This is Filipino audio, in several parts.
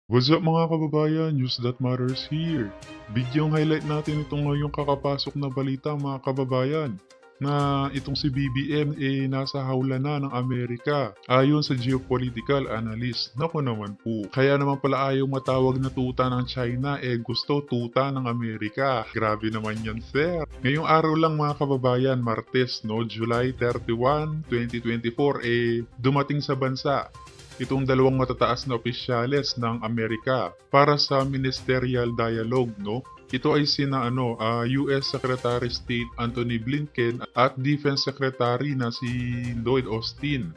What's up mga kababayan? News that matters here. Bigyong highlight natin itong ngayong kakapasok na balita mga kababayan na itong si BBM nasa hawla na ng Amerika ayon sa geopolitical analyst. Naku naman po. Kaya naman pala ayaw matawag na tuta ng China gusto tuta ng Amerika. Grabe naman yan sir. Ngayong araw lang mga kababayan, Martes no, July 31, 2024 dumating sa bansa itong dalawang matataas na opisyales ng Amerika para sa ministerial dialogue, no? Ito ay sina US Secretary State Antony Blinken at Defense Secretary na si Lloyd Austin.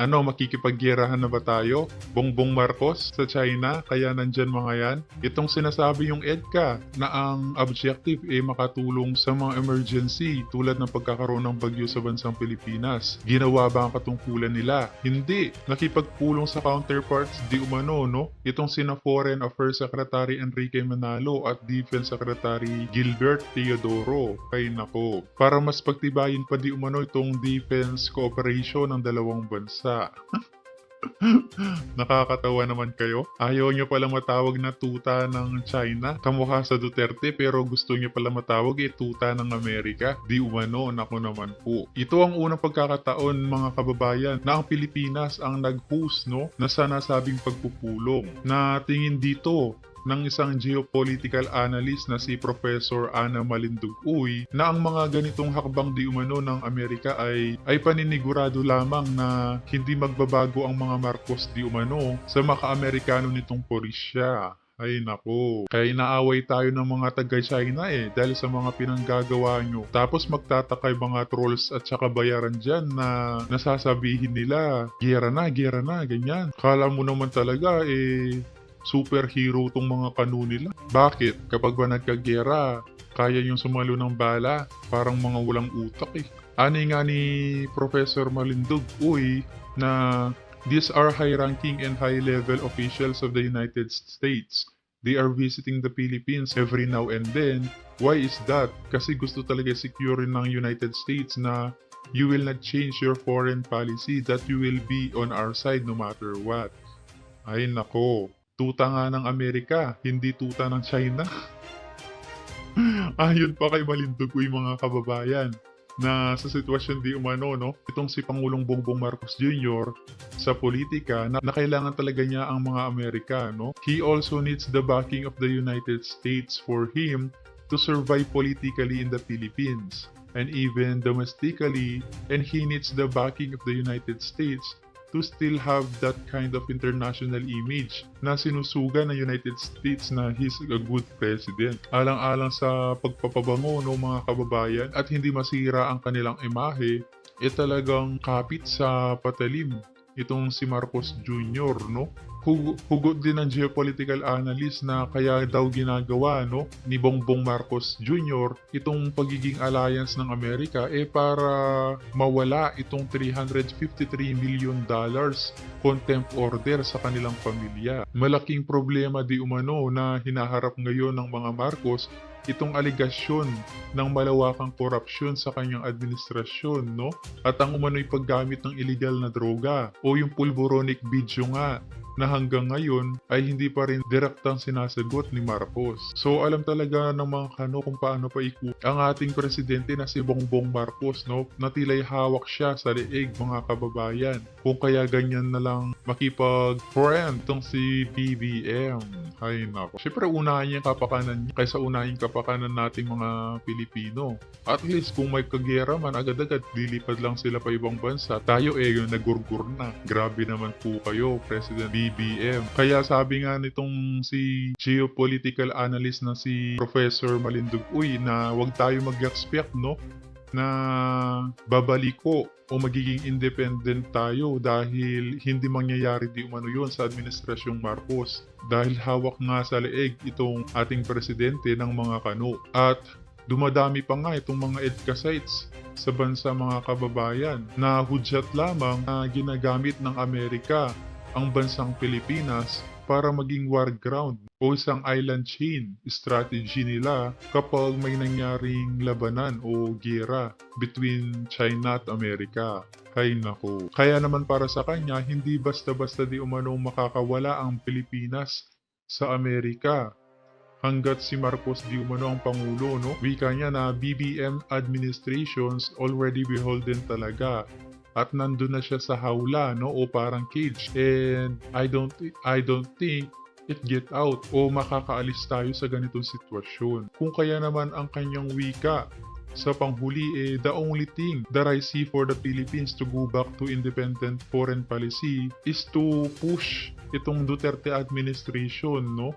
Makikipagyerahan na ba tayo? Bongbong Marcos sa China, kaya nandyan mga yan. Itong sinasabi yung EDCA na ang objective makatulong sa mga emergency tulad ng pagkakaroon ng bagyo sa bansang Pilipinas. Ginawa ba ang katungkulan nila? Hindi. Nakipagpulong sa counterparts di umano, no? Itong sina Foreign Affairs Secretary Enrique Manalo at Defense Secretary Gilbert Teodoro. Kay nako. Para mas pagtibayin pa di umano itong defense cooperation ng dalawang bansa. Nakakatawa naman kayo. Ayaw nyo pala matawag na tuta ng China. Kamukha sa Duterte pero gusto nyo pala matawag tuta ng Amerika. Di umano, nako naman po. Ito ang unang pagkakataon mga kababayan na ang Pilipinas ang nag-host na sa nasabing pagpupulong. Na tingin dito ng isang geopolitical analyst na si Professor Ana Malindugoy na ang mga ganitong hakbang di umano ng Amerika ay paninigurado lamang na hindi magbabago ang mga Marcos di umano sa maka-Amerikano nitong Polisya. Ay nako, kaya inaaway tayo ng mga taga-China dahil sa mga pinanggagawa nyo. Tapos magtataka yung mga trolls at saka bayaran dyan na nasasabihin nila, gera na, ganyan. Kala mo naman talaga superhero tong mga kanu nila. Bakit? Kapag ba nagkagera, kaya yung sumalo ng bala, parang mga walang utak Ani nga ni Professor Malindog, na these are high-ranking and high-level officials of the United States. They are visiting the Philippines every now and then. Why is that? Kasi gusto talaga secure ng United States na you will not change your foreign policy, that you will be on our side no matter what. Ay nako. Tuta nga ng Amerika, hindi tuta ng China. Ayon pa kay Malindugoy mga kababayan, na sa sitwasyon di umano, itong si Pangulong Bongbong Marcos Jr. sa politika na kailangan talaga niya ang mga Amerika, He also needs the backing of the United States for him to survive politically in the Philippines and even domestically, and he needs the backing of the United States to still have that kind of international image na sinusugan ng United States na he's a good president. Alang-alang sa pagpapabango ng mga kababayan at hindi masira ang kanilang imahe, talagang kapit sa patalim itong si Marcos Jr. Hugot din ng geopolitical analyst na kaya daw ginagawa ni Bongbong Marcos Jr. itong pagiging alliance ng Amerika para mawala itong $353 million contempt order sa kanilang pamilya. Malaking problema di umano na hinaharap ngayon ng mga Marcos itong aligasyon ng malawakang korupsyon sa kanyang administrasyon, At ang umano'y paggamit ng illegal na droga o yung pulboronic video nga na hanggang ngayon ay hindi pa rin direktang sinasagot ni Marcos. So alam talaga ng mga kung paano pa ang ating presidente na si Bongbong Marcos, na tila'y hawak siya sa leeg mga kababayan. Kung kaya ganyan na lang makipag-friend tong si BBM. Ay nako. Siyempre unahin niya kapakanan niya kaysa unahin kapakanan nating mga Pilipino. At least kung may kagera man, agad-agad lilipad lang sila pa ibang bansa. Tayo yung nagurgur na. Grabe naman po kayo, President BBM. Kaya sabi nga nitong si geopolitical analyst na si Professor Malindugoy na wag tayo mag-expect na babaliko o magiging independent tayo dahil hindi mangyayari di umano yun sa administrasyong Marcos. Dahil hawak nga sa leeg itong ating presidente ng mga kano. At dumadami pa nga itong mga EDCA sites sa bansa mga kababayan na hudyat lamang na ginagamit ng Amerika ang bansang Pilipinas para maging war ground o isang island chain strategy nila kapag may nangyaring labanan o giyera between China at Amerika. Hay nako. Kaya naman para sa kanya, hindi basta-basta di umanong makakawala ang Pilipinas sa Amerika hanggat si Marcos di umano ang Pangulo, no? Wika niya na BBM administrations already beholden talaga. At nandun na siya sa hawla, no? O parang cage. And I don't think it get out o makakaalis tayo sa ganitong sitwasyon. Kung kaya naman ang kanyang wika sa panghuli, the only thing that I see for the Philippines to go back to independent foreign policy is to push itong Duterte administration, no?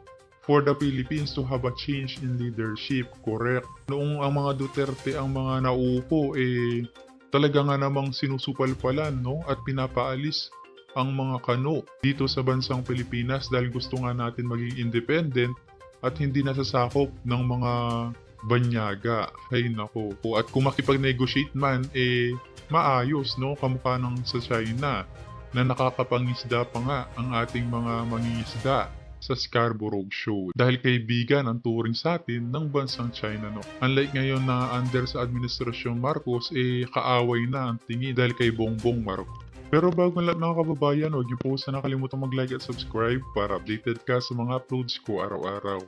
For the Philippines to have a change in leadership, correct? Noong ang mga Duterte ang mga nauupo, talaga nga namang sinusupalpalan, no? At pinapaalis ang mga kano dito sa bansang Pilipinas dahil gusto nga natin maging independent at hindi nasasakop ng mga banyaga. Ay nako. At kung makipag-negotiate man, maayos, no? Kamukha ng sa China na nakakapangisda pa nga ang ating mga mangingisda sa Scarborough Shoal. Dahil kaibigan ang turing sa atin ng bansang China, no? Unlike ngayon na under sa administrasyon Marcos, kaaway na ang tingin dahil kay Bongbong Marcos. Pero bago ang lahat mga kababayan, huwag niyo po sana nakalimutan mag-like at subscribe para updated ka sa mga uploads ko araw-araw.